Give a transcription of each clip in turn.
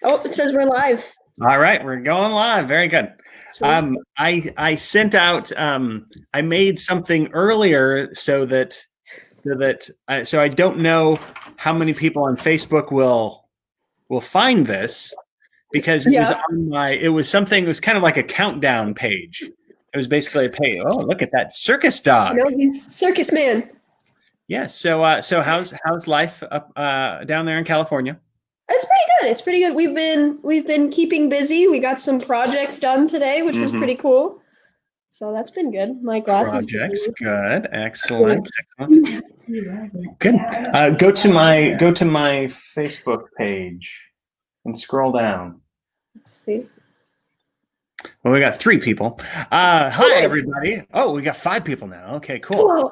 Oh, it says we're live. All right, we're going live. Very good. I sent out. I made something earlier so I don't know how many people on Facebook will find this because it was on my. It was something. It was kind of like a countdown page. It was basically a page. Oh, look at that circus dog. No, he's circus man. Yeah. So how's life up down there in California? It's pretty good. It's pretty good. We've been keeping busy. We got some projects done today, which was pretty cool. So that's been good. My glasses. Projects, good, excellent. Good. Go to my Facebook page and scroll down. Let's see. Well, we got 3 people. Hi, everybody. Oh, we got 5 people now. Okay, cool.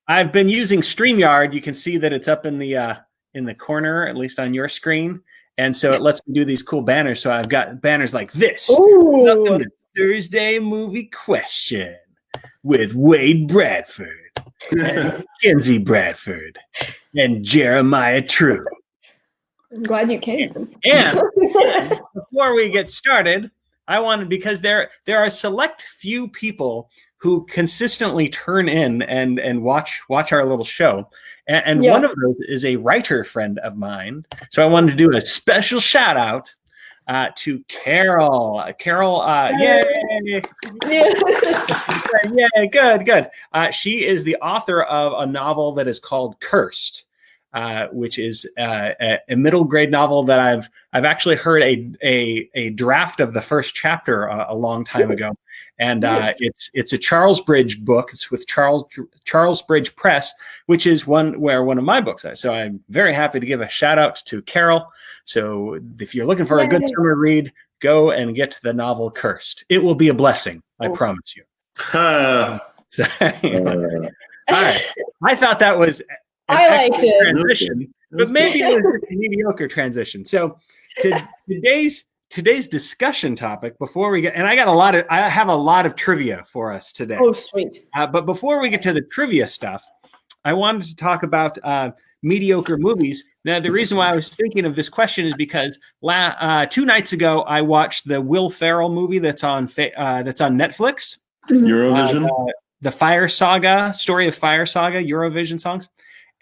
I've been using StreamYard. You can see that it's up in the corner, at least on your screen. And so it lets me do these cool banners. So I've got banners like this. Welcome to Thursday Movie Question with Wade Bradford, and Mackenzie Bradford, and Jeremiah True. I'm glad you came. And before we get started, I wanted, because there are a select few people who consistently turn in and watch our little show. And one of those is a writer friend of mine. So I wanted to do a special shout out to Carol. Carol, yay! Yay, good. She is the author of a novel that is called Cursed, which is a middle grade novel that I've actually heard a draft of the first chapter a long time ago. And it's a Charles Bridge book. It's with Charles Bridge Press, which is one of my books are. So I'm very happy to give a shout out to Carol. So if you're looking for a good summer read, go and get the novel Cursed. It will be a blessing, I promise you. All right. I thought that was I liked it. Transition, but maybe it was a mediocre transition. So today's discussion topic, before we get, and I have a lot of trivia for us today. Oh, sweet. But before we get to the trivia stuff, I wanted to talk about mediocre movies. Now, the reason why I was thinking of this question is because 2 nights ago I watched the Will Ferrell movie that's on Netflix. Eurovision, the Fire Saga, story of Fire Saga, Eurovision songs.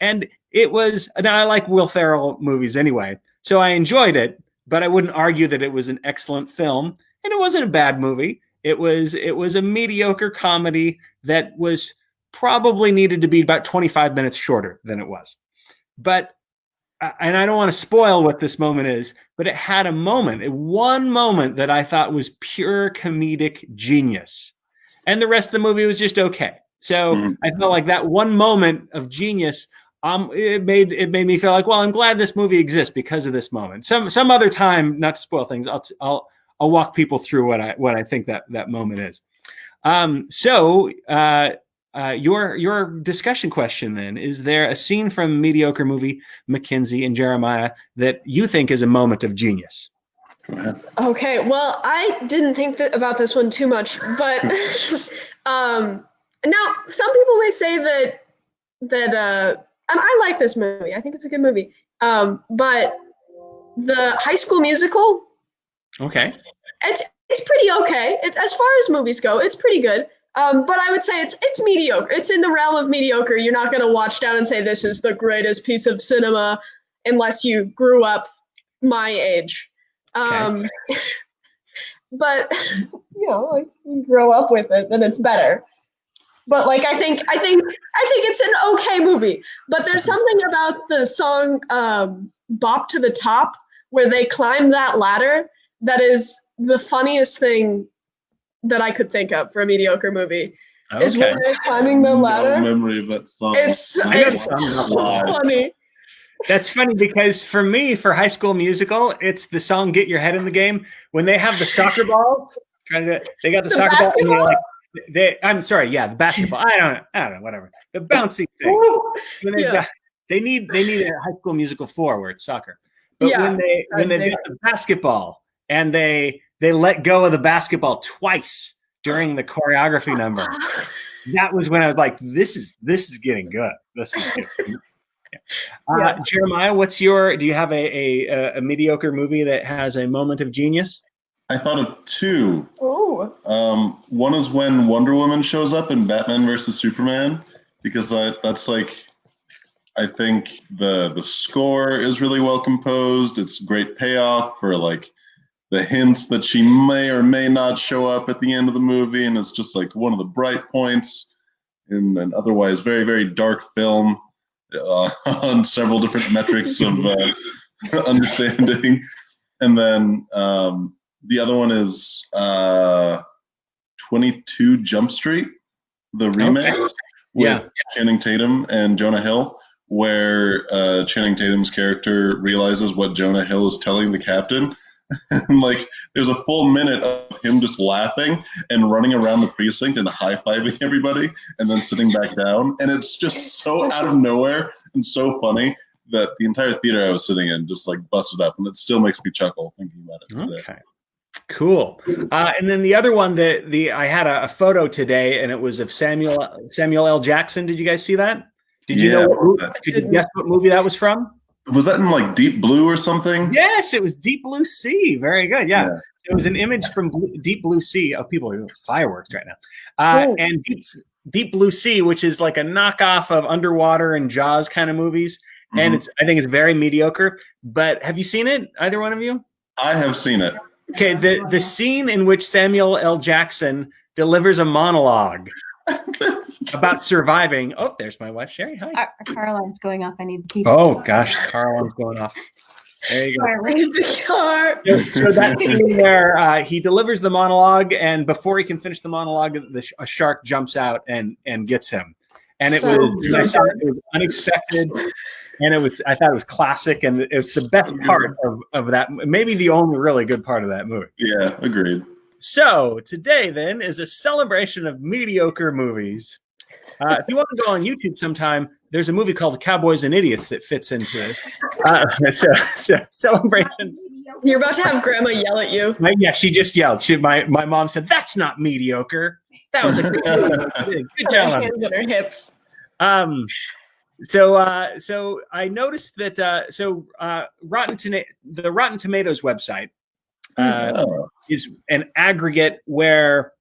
And it was, now I like Will Ferrell movies anyway, so I enjoyed it, but I wouldn't argue that it was an excellent film, and it wasn't a bad movie. It was a mediocre comedy that was probably needed to be about 25 minutes shorter than it was. But, and I don't want to spoil what this moment is, but it had one moment that I thought was pure comedic genius. And the rest of the movie was just okay. So I felt like that one moment of genius, it made me feel like, well, I'm glad this movie exists because of this moment. Some other time, not to spoil things, I'll walk people through what I think that moment is. Your discussion question then, is there a scene from a mediocre movie, Mackenzie and Jeremiah, that you think is a moment of genius? Okay, well, I didn't think about this one too much, but now some people may say that and I like this movie. I think it's a good movie. But the High School Musical, okay, it's pretty okay. It's, as far as movies go, it's pretty good. But I would say it's mediocre. It's in the realm of mediocre. You're not going to watch down and say this is the greatest piece of cinema unless you grew up my age. Okay. But if you grow up with it, then it's better. But like I think it's an okay movie. But there's something about the song "Bop to the Top" where they climb that ladder that is the funniest thing that I could think of for a mediocre movie. Okay. Is when they're climbing the ladder. No memory of that song. It's so funny. That's funny because for me, for High School Musical, it's the song "Get Your Head in the Game." When they have the soccer balls, they got the soccer ball, and they're like, the basketball. I don't know, whatever. The bouncy thing. They need a High School Musical 4 where it's soccer. But when they got the basketball and they let go of the basketball twice during the choreography number, that was when I was like, this is getting good. This is good. Jeremiah, do you have a mediocre movie that has a moment of genius? I thought of two. Oh. One is when Wonder Woman shows up in Batman versus Superman, because that's like, I think the score is really well composed. It's great payoff for like the hints that she may or may not show up at the end of the movie, and it's just like one of the bright points in an otherwise very, very dark film on several different metrics of understanding. And then the other one is 22 Jump Street, the remake with Channing Tatum and Jonah Hill, where Channing Tatum's character realizes what Jonah Hill is telling the captain. And like, there's a full minute of him just laughing and running around the precinct and high-fiving everybody and then sitting back down. And it's just so out of nowhere and so funny that the entire theater I was sitting in just like busted up, and it still makes me chuckle thinking about it today. Okay. Cool. And then the other one I had a photo today, and it was of Samuel L. Jackson. Did you guys see that? Did you know? Could you guess what movie that was from? Was that in like Deep Blue or something? Yes, it was Deep Blue Sea. Very good. Yeah. It was an image from Deep Blue Sea. Oh, people are doing fireworks right now. And Deep Blue Sea, which is like a knockoff of Underwater and Jaws kind of movies. And I think it's very mediocre. But have you seen it? Either one of you? I have seen it. Okay, the scene in which Samuel L. Jackson delivers a monologue about surviving. Oh, there's my wife, Sherry. Hi. Our car alarm's going off. I need the key. Oh, gosh, car alarm's going off. There you go. So that scene where he delivers the monologue, and before he can finish the monologue, a shark jumps out and gets him. And it was unexpected, and I thought it was classic, and it was the best part of that, maybe the only really good part of that movie. Yeah, agreed. So today then is a celebration of mediocre movies. If you want to go on YouTube sometime, there's a movie called Cowboys and Idiots that fits into it. So celebration. You're about to have Grandma yell at you. Yeah, she just yelled. My mom said, "That's not mediocre." That was a good job. Hands on her hips. So I noticed that the Rotten Tomatoes website is an aggregate where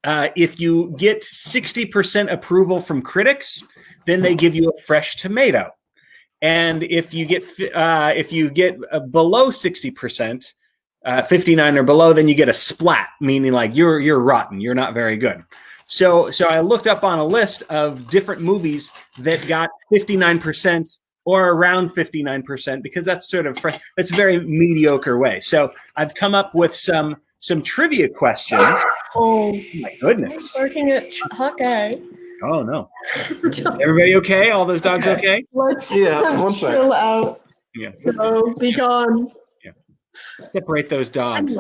if you get 60% approval from critics, then they give you a fresh tomato, and if you get below 60%. 59 or below, then you get a splat, meaning like you're rotten, you're not very good. So I looked up on a list of different movies that got 59% or around 59%, because that's sort of that's a very mediocre way. So I've come up with some trivia questions. Oh my goodness! Barking at Hawkeye. Oh no! Everybody okay? All those dogs okay? Let's chill out. Yeah. So be gone. Separate those dogs.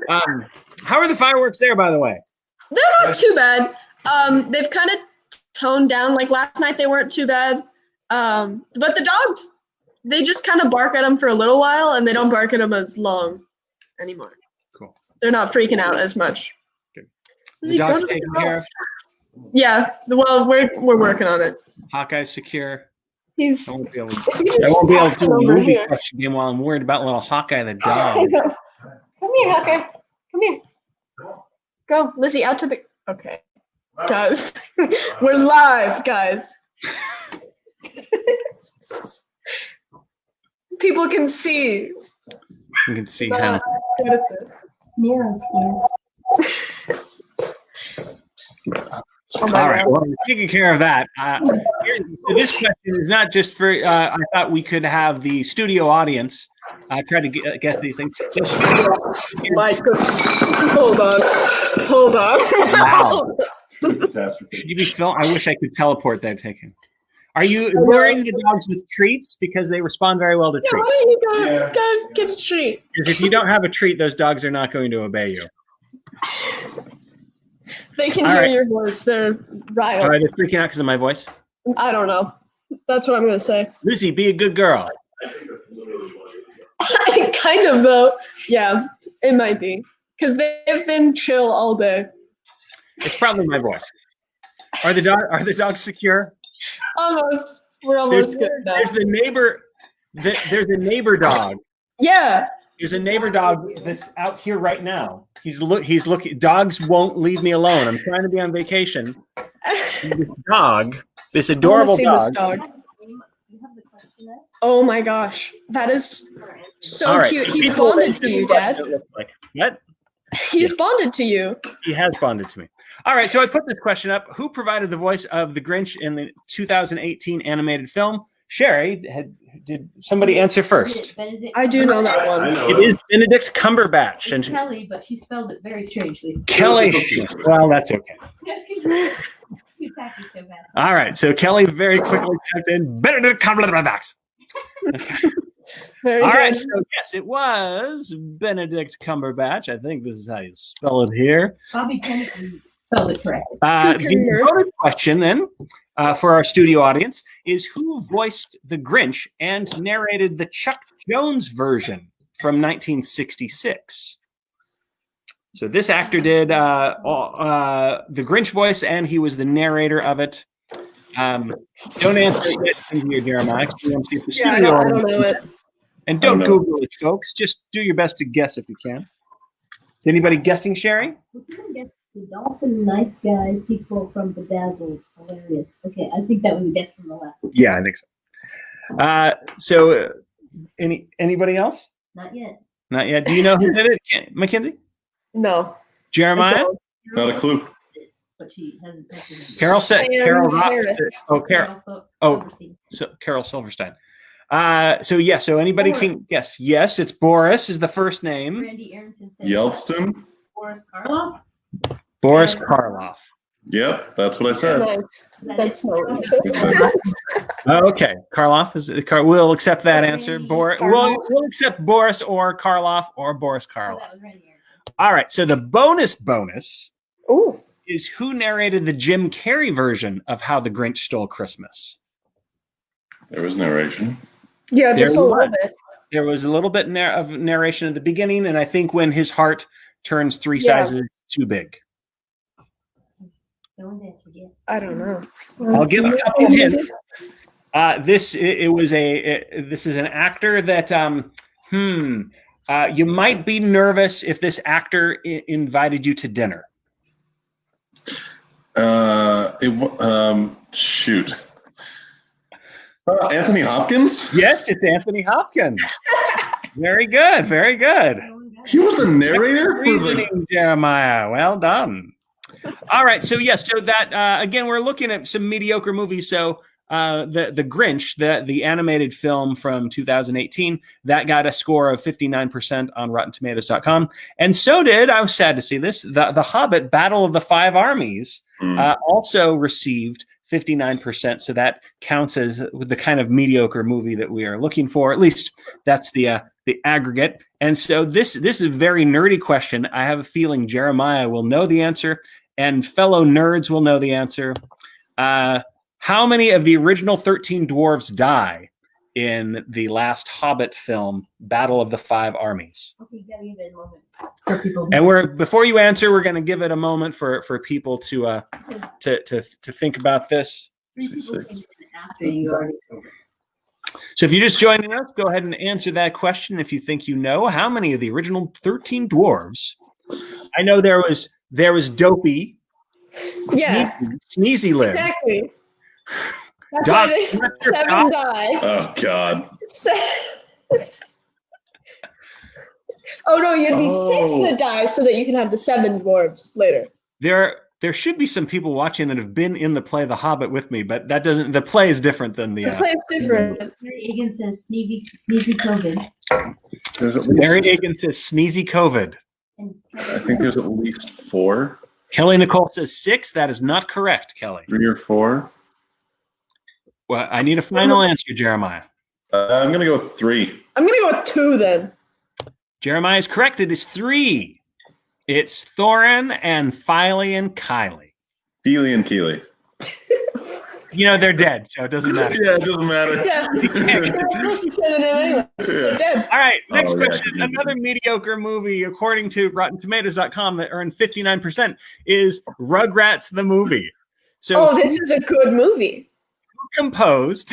How are the fireworks there, by the way? They're not too bad. They've kind of toned down. Like last night, they weren't too bad. But the dogs, they just kind of bark at them for a little while, and they don't bark at them as long anymore. Cool. They're not freaking out as much. Good. The dog's taken care of? Yeah. Well, we're working on it. Hawkeye's secure. I won't be able to do a movie question game while I'm worried about little Hawkeye the dog. Come here, Hawkeye. Come here. Go, Lizzie, out to the... Okay. Guys, we're live, guys. People can see. You can see how. All right. Well, taking care of that. This question is not just for. I thought we could have the studio audience try to guess these things. Hold on. Wow. Should you be filmed? I wish I could teleport that. Taken. Are you luring the dogs with treats, because they respond very well to treats? Why don't you go get a treat? Because if you don't have a treat, those dogs are not going to obey you. They can hear your voice. They're riled. All right, they're freaking out because of my voice? I don't know. That's what I'm going to say. Lucy, be a good girl. Kind of, though. Yeah, it might be. Because they've been chill all day. It's probably my voice. Are the dogs secure? Almost. We're almost good now. There's the neighbor. There's a neighbor dog. Yeah. There's a neighbor dog that's out here right now. He's looking. Dogs won't leave me alone. I'm trying to be on vacation. This dog, this adorable This dog. Oh my gosh, that is so All right. cute. He's People bonded to you, Dad. Like, what? He's bonded to you. He has bonded to me. All right, so I put this question up. Who provided the voice of the Grinch in the 2018 animated film? Sherry, did somebody answer first? I do know that one. It is Benedict Cumberbatch. It's Kelly, but she spelled it very strangely. Kelly. Well, that's okay. You tacky so bad. All right, so Kelly very quickly typed in Benedict Cumberbatch. Very All good. right, so yes, it was Benedict Cumberbatch. I think this is how you spell it here. Bobby Kennedy spelled it correctly. The voted question then for our studio audience is who voiced the Grinch and narrated the Chuck Jones version from 1966? So this actor did the Grinch voice, and he was the narrator of it. Don't answer it yet, Lindsay or Jeremiah. You want to see if the studio I don't audience- know it. And don't Google it, folks. Just do your best to guess if you can. Is anybody guessing, Sherry? The Dolphin Nice Guy sequel from Bedazzled. Hilarious. Okay, I think that was a guess from the left. Yeah, I think so. Anybody else? Not yet. Not yet. Do you know who did it, Mackenzie? No. Jeremiah? Not a clue. But she hasn't texted Carol said. Sam Carol Ross. Harris. Oh, Carol. So Carol Silverstein. So anybody can guess. Yes, it's Boris is the first name. Randy Aronson said Yeltston? Boris Karloff. Boris Karloff. Yep, that's what I said. Nice. That's no Okay, Karloff is. We'll accept that answer. We'll accept Boris or Karloff or Boris Karloff. That was Randy Aronson. All right. So the bonus Ooh. is who narrated the Jim Carrey version of How the Grinch Stole Christmas. There was narration. Yeah, just a little bit. There was a little bit of narration at the beginning, and I think when his heart turns three sizes too big. No one's answered yet. I don't know. I'll give a couple hints. This is an actor that you might be nervous if this actor invited you to dinner. Shoot. Anthony Hopkins? Yes, it's Anthony Hopkins. Very good, very good. He was the narrator for Reasoning, Jeremiah. Well done. All right, so that again, we're looking at some mediocre movies. So the Grinch, the animated film from 2018, that got a score of 59% on RottenTomatoes.com, and so did, I was sad to see this, the Hobbit: Battle of the Five Armies also received 59%. So that counts as the kind of mediocre movie that we are looking for. At least that's the aggregate. And so this is a very nerdy question. I have a feeling Jeremiah will know the answer, and fellow nerds will know the answer. How many of the original 13 dwarves die in the last Hobbit film, Battle of the Five Armies? Okay, you gotta give it a moment for people. And before you answer, we're going to give it a moment for people to think about this. 3 people came in after you already. So if you're just joining us, go ahead and answer that question if you think you know. How many of the original 13 dwarves? I know there was Dopey. Yeah. Sneezy lived. Exactly. That's why there's 7 die. Oh, God. Oh, no, you'd be 6 that die so that you can have the 7 dwarves later. There should be some people watching that have been in the play The Hobbit with me, but that doesn't. The play is different than the. The play is different. Mary Egan says sneezy COVID. Mary Egan says sneezy COVID. I think there's at least 4. Kelly Nicole says 6. That is not correct, Kelly. 3 or 4. Well, I need a final answer, Jeremiah. I'm going to go with 3. I'm going to go with 2 then. Jeremiah is correct. It is 3. It's Thorin and Filey and Kylie. Feely and Keely. You know, they're dead, so it doesn't matter. Yeah, it doesn't matter. Yeah. They're dead. All right, next yeah, question. Another mediocre movie, according to RottenTomatoes.com, that earned 59% is Rugrats the movie. So Oh, this is a good movie. composed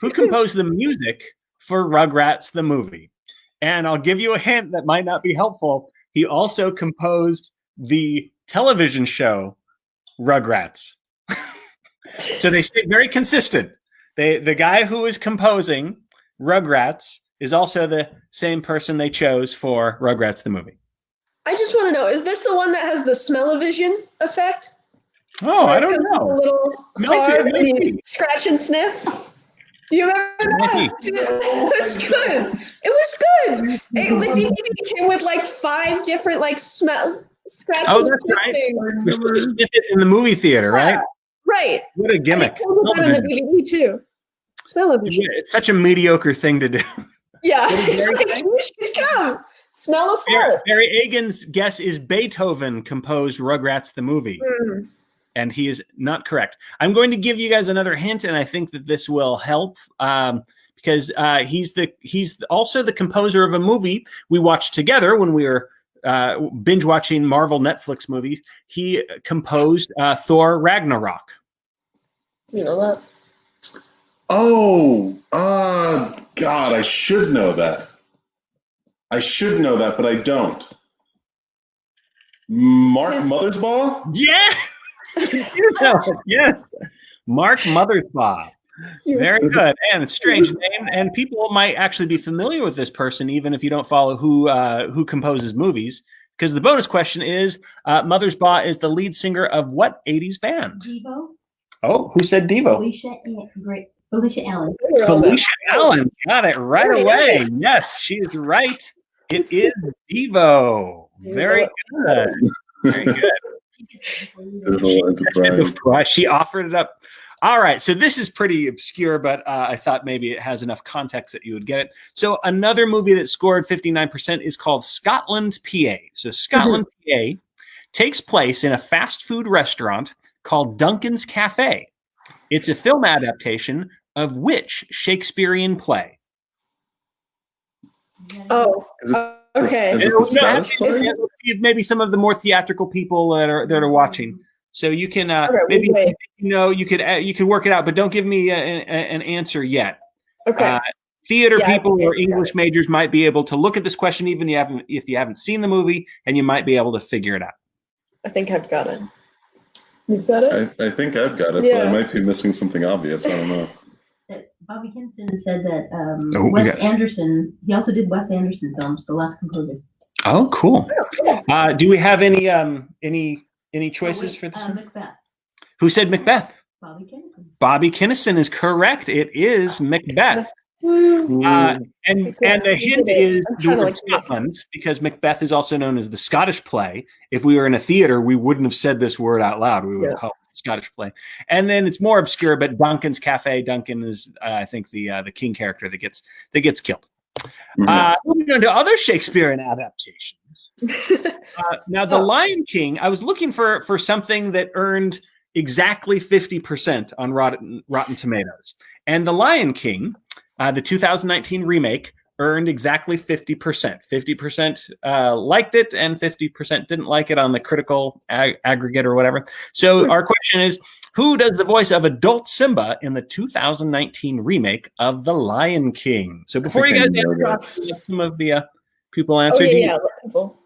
who composed the music for Rugrats the movie? And I'll give you a hint that might not be helpful. He also composed the television show Rugrats. So they stay very consistent. The guy who is composing Rugrats is also the same person they chose for Rugrats the movie. I just want to know, is this the one that has the smell-o-vision effect? Oh, I don't know. A little car and you scratch and sniff. Do you remember that? It was good. It was good. The DVD came with like 5 different like smells. Scratch and that's sniff right. things. You're supposed to sniff it in the movie theater, right? Right. What a gimmick. That in the DVD too. Smell-o-vision. It's such a mediocre thing to do. Yeah. It's like, you should come. Smell of fart. Barry Egan's guess is Beethoven composed Rugrats the movie. And he is not correct. I'm going to give you guys another hint, and I think that this will help because he's also the composer of a movie we watched together when we were binge watching Marvel Netflix movies. He composed Thor Ragnarok. Do you know that? Oh, God, I should know that. But I don't. Mark Mothersbaugh? Yeah. You know it. Yes, Mark Mothersbaugh. Very good. And it's a strange name, and people might actually be familiar with this person even if you don't follow who composes movies. Because the bonus question is, Mothersbaugh is the lead singer of what 80s band? Devo. Oh, who said Devo? Felicia Allen. Felicia Allen got it right away. Yes, she is right. It is Devo. Very good. Very good. She offered it up. All right, so this is pretty obscure, but I thought maybe it has enough context that you would get it. So another movie that scored 59% is called Scotland, PA. So Scotland, PA takes place in a fast food restaurant called Duncan's Cafe. It's a film adaptation of which Shakespearean play? Oh, okay. Maybe some of the more theatrical people that are watching. So you can you could work it out, but don't give me an answer yet. Okay. Theater people or English majors might be able to look at this question even if you haven't seen the movie, and you might be able to figure it out. I think I've got it. You've got it? I think I've got it, but I might be missing something obvious. I don't know. Bobby Kinson said that Wes Anderson, he also did Wes Anderson films, The Last Composer. Oh, cool. Do we have any choices for this? Macbeth. Who said Macbeth? Bobby Kinson. Bobby Kinison is correct. It is Macbeth. And the hint is the word Scotland, because Macbeth is also known as the Scottish play. If we were in a theater, we wouldn't have said this word out loud. We would have called it Scottish play. And then it's more obscure, but Duncan's Cafe. Duncan is, I think, the king character that gets killed. Moving on to other Shakespearean adaptations. Now, The Lion King. I was looking for something that earned exactly 50% on Rotten Tomatoes, and The Lion King. The 2019 remake earned exactly 50%. 50% liked it, and 50% didn't like it on the critical aggregate or whatever. So our question is, who does the voice of adult Simba in the 2019 remake of The Lion King? So before you guys answer, some of the people answer. We'll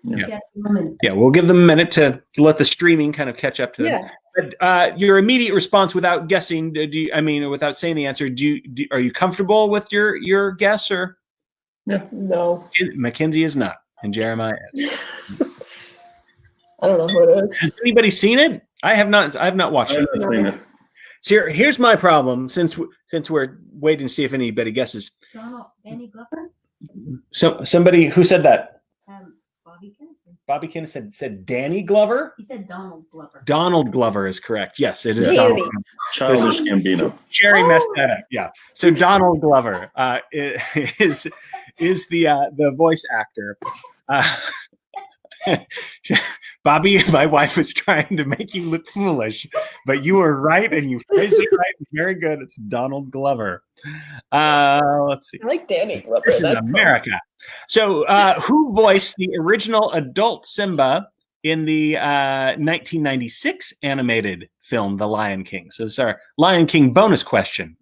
give them a minute to let the streaming kind of catch up to them. But your immediate response, without guessing, without saying the answer, are you comfortable with your guess, or? Yeah. No. Mackenzie is not, and Jeremiah is. I don't know who it is. Has anybody seen it? I have not watched it. I haven't seen it. So here's my problem. Since we're waiting to see if anybody guesses. Danny Glover. So somebody who said that? Bobby Kinson. Bobby Kinson said Danny Glover? He said Donald Glover. Donald Glover is correct. Yes, it is Donald Glover. Childish Gambino. Jerry messed that up. Yeah. So Donald Glover is the voice actor. Bobby, my wife was trying to make you look foolish, but you were right, and you phrased it right. Very good. It's Donald Glover. Let's see. I like Danny Glover. This is America. So, who voiced the original adult Simba in the 1996 animated film The Lion King? So this is our Lion King bonus question.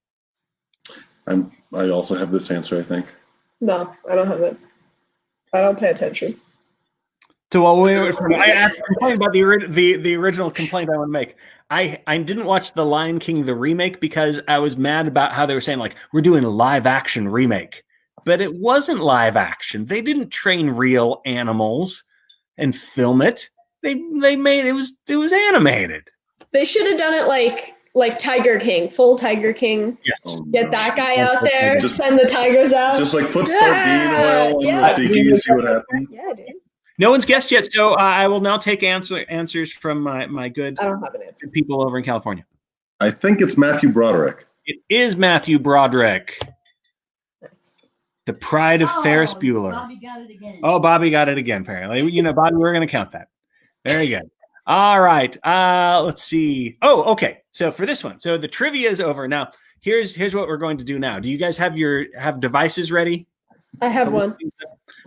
I also have this answer, I think. No, I don't have it. I don't pay attention. So I asked complaint about the original complaint I want to make. I didn't watch The Lion King the remake because I was mad about how they were saying like we're doing a live action remake, but it wasn't live action. They didn't train real animals and film it. They made it was animated. They should have done it like Tiger King, full Tiger King. Yes. Get that guy out there, Just- send the tigers out. Just like put sardine oil in Yeah. the tiki and see what happens. Yeah, dude. No one's guessed yet, so I will now take answers from my good I don't have an answer. people over in California. I think it's Matthew Broderick. It is Matthew Broderick, Nice. the pride of Ferris Bueller. Bobby got it again. Oh, Bobby got it again, apparently. You know, Bobby, we're going to count that. Very good. All right. Let's see. Oh, okay. So for this one, so the trivia is over. Now, here's what we're going to do now. Do you guys have devices ready? I have one.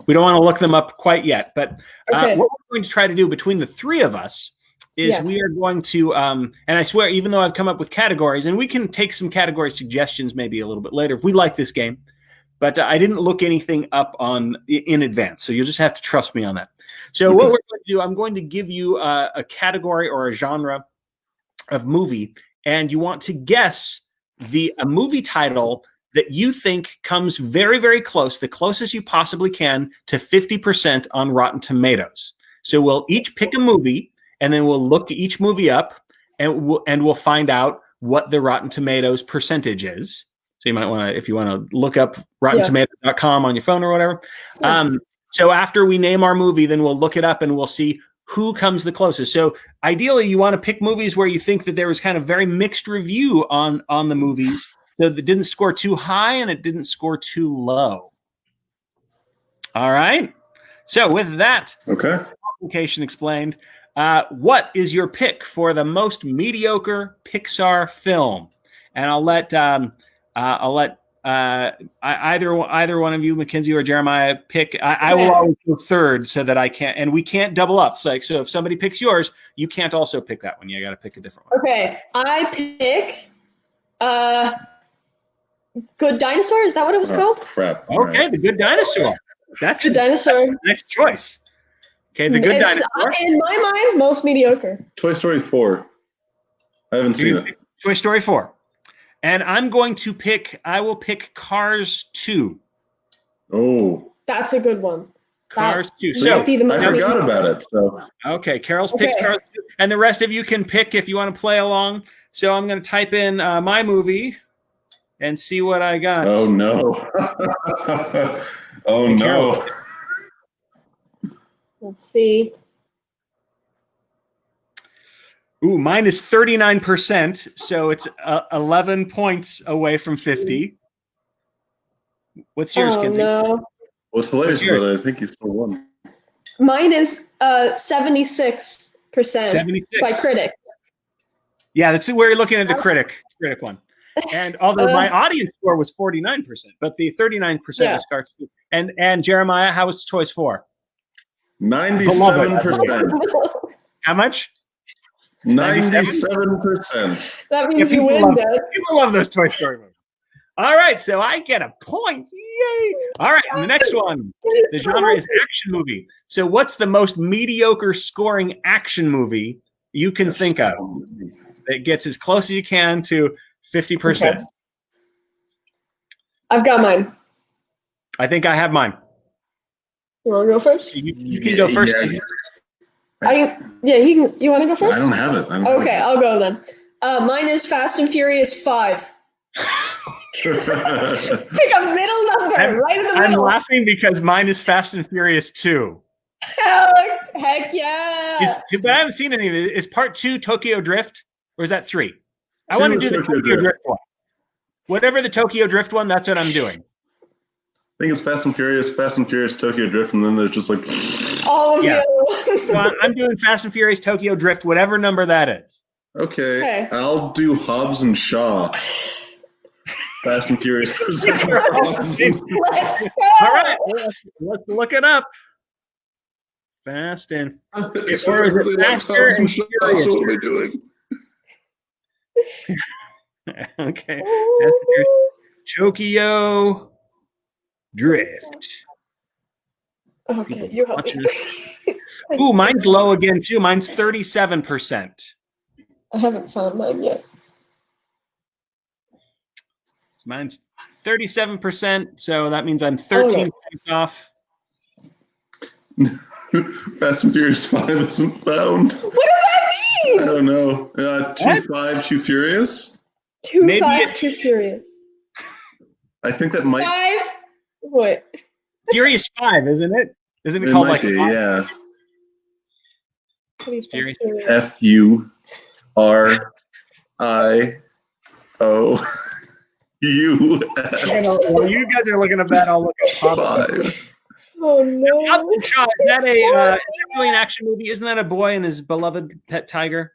We don't want to look them up quite yet, but Okay. what we're going to try to do between the three of us is Yes. we are going to, and I swear, even though I've come up with categories, and we can take some category suggestions maybe a little bit later if we like this game, but I didn't look anything up in advance, so you'll just have to trust me on that. So what we're going to do, I'm going to give you a category or a genre of movie, and you want to guess a movie title that you think comes very, very close, the closest you possibly can to 50% on Rotten Tomatoes. So we'll each pick a movie, and then we'll look each movie up, and we'll find out what the Rotten Tomatoes percentage is. So you might want to, if you want to look up RottenTomatoes.com on your phone or whatever. Yeah. So after we name our movie, then we'll look it up and we'll see who comes the closest. So ideally, you want to pick movies where you think that there was kind of very mixed review on the movies. So it didn't score too high and it didn't score too low. All right. So with that complication explained, what is your pick for the most mediocre Pixar film? And I'll let either one of you, Mackenzie or Jeremiah, pick. I will always go third so that I can't, and we can't double up. So if somebody picks yours, you can't also pick that one. You got to pick a different one. Okay, I pick Good Dinosaur. Is that what it was called? Crap. Okay, Right. The Good Dinosaur. That's Good Dinosaur. nice choice. Okay, The Good It's, Dinosaur. in my mind, most mediocre. Toy Story 4. I haven't seen it. Toy Story 4. And I'm going to I will pick Cars 2. Oh. That's a good one. Cars 2. That So, might be the most I forgot mediocre. about it. So okay, Carol's picked Okay. Cars 2. And the rest of you can pick if you want to play along. So I'm going to type in my movie and see what I got. oh no. Oh no. Let's see. Ooh, mine is 39%, so it's 11 points away from 50. What's yours, Oh Kinsey? no. What's hilarious is yours? that I think he still won. Mine is 76% 76. by critics. Yeah, that's where you're looking at the critic one. And although my audience score was 49%, but the 39% is Cars 2. And Jeremiah, how was Toys 4? 97%. How much? 97%. That means you people win, love, Dad. people love those Toy Story movies. All right, so I get a point. Yay! All right, and the next one. The genre is action movie. So what's the most mediocre scoring action movie you can think of that gets as close as you can to 50%? Okay. I've got mine. I think I have mine. You want to go first? You can go first. You want to go first? I don't have it. Okay, I'll go then. Mine is Fast and Furious 5. Pick a middle number, right in the I'm middle. laughing because mine is Fast and Furious 2. Heck yeah! But I haven't seen any of it. Is part 2 Tokyo Drift, or is that 3? I want to do the Tokyo Drift one. Whatever the Tokyo Drift one, that's what I'm doing. I think it's Fast and Furious, Tokyo Drift, and then there's just like All of Yeah. you. So I'm doing Fast and Furious Tokyo Drift, whatever number that is. okay. I'll do Hobbs and Shaw. Fast and Furious. Let's go! All right, let's look it up. Fast and If or is it really like Faster Hobbs and and Shaw, Furious? so what am I doing? Okay. Tokyo Drift. Okay, People you help watching me. this. Ooh, mine's low again too. Mine's 37%. I haven't found mine yet. Mine's 37%, so that means I'm 13 points off. Fast and Furious 5 isn't found. What does that I mean? don't know. Too 5, Too Furious? Too Maybe fast, it's- too curious. I think that might 5? What? Furious 5, isn't it? Isn't it it called might like be, yeah. What is Furious. FURIOU. Well, you guys are looking at that. I'll look at Hobbs. 5. Oh no. Hobbs and Shaw, is that is that really an action movie? Isn't that a boy and his beloved pet tiger?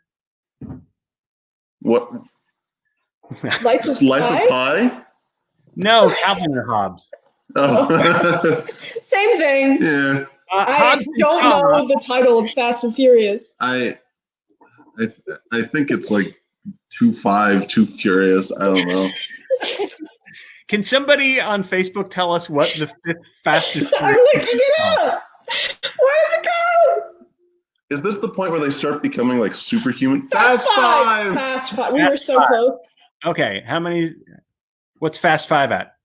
What? Life It's of Life Pi? of Pi? No, Calvin and Hobbes. Oh. Same thing. Yeah. I Hobbs and don't Shaw. know the title of Fast and Furious. I think it's like 2-5, Too Furious. I don't know. Can somebody on Facebook tell us what the fifth fastest? I'm looking it up. Where does it go? Is this the point where they start becoming like superhuman? Fast Fast 5! Fast 5. We Fast were so 5. close. Okay, how many? What's Fast 5 at?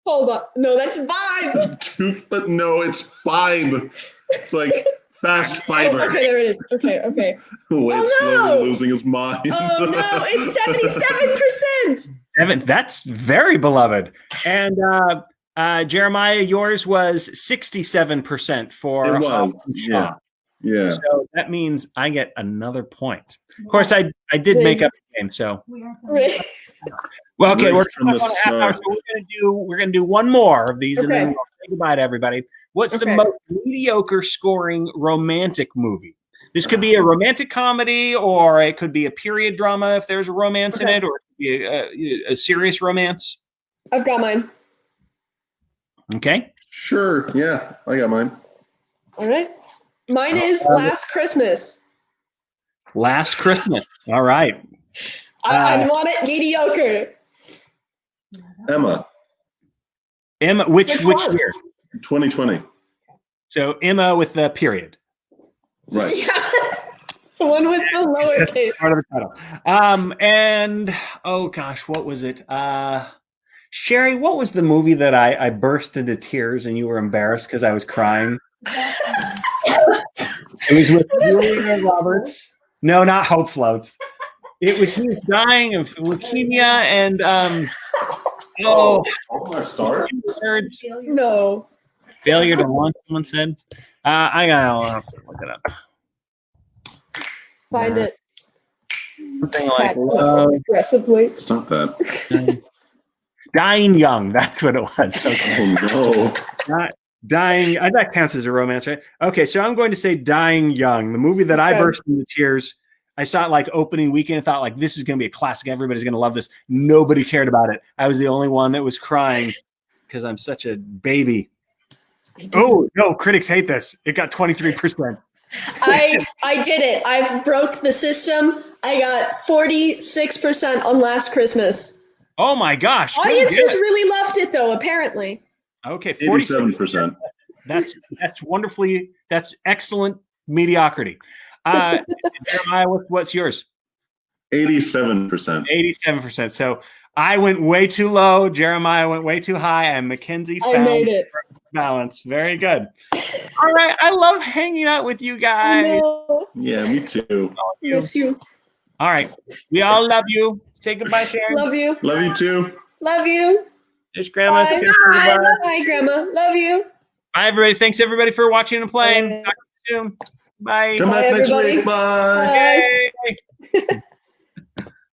Hold on. No, that's 5. But no, it's 5. It's like Fast Fiber. Okay, there it is. Okay. Wade's Oh, no. slowly losing his mind. Oh no, it's 77%. 7. That's very beloved. And Jeremiah, yours was 67% for It was, Hobbs and Shaw. yeah. Yeah. So that means I get another point. Of course, I did make up the game. So well, okay, Right we're from the on a half hour, start. so we're gonna do one more of these, and then Okay. we'll say goodbye to everybody. What's the Okay. most mediocre scoring romantic movie? This could be a romantic comedy, or it could be a period drama if there's a romance in Okay. it, or it could be a serious romance. I've got mine. Okay. Sure, yeah. I got mine. All right. Mine is Last Christmas. Last Christmas. All right. I want it mediocre. Emma, Which Which one? year? 2020. So Emma with the period. Right. Yeah. The one with the lowercase. Part of the title. And oh gosh, what was it? Sherry, what was the movie that I burst into tears and you were embarrassed because I was crying? It was with Julia Roberts. No, not Hope Floats. He was dying of leukemia and Our star. words. No. Failure to launch, someone said. I gotta look it up. Find it. Something like love, Aggressively. Stop that. Dying Young. That's what it was. Okay. Oh, Not Dying. That counts as a romance, right? Okay, so I'm going to say Dying Young, the movie that I Okay. burst into tears. I saw it like opening weekend and thought like this is going to be a classic. Everybody's going to love this. Nobody cared about it. I was the only one that was crying because I'm such a baby. Oh no, critics hate this. It got 23%. I did it. I've broke the system. I got 46% on Last Christmas. Oh my gosh. good Audiences deal. really loved it though, apparently. Okay, 47%. 87%. That's wonderfully. That's excellent mediocrity. Jeremiah, what's yours? 87%. 87%. So I went way too low. Jeremiah went way too high, and Mackenzie I found made it. balance. Very good. All right. I love hanging out with you guys. No, Yeah, me too. miss you. All right. We all love you. Say goodbye, Sharon. Love you. Love you too. Love you. There's Grandma. Bye. Goodbye. Bye, Grandma. Love you. Bye, everybody. Thanks, everybody, for watching and playing. Bye. Talk to you soon. Bye. Come Bye, back next everybody. week. Bye. Bye. Yay.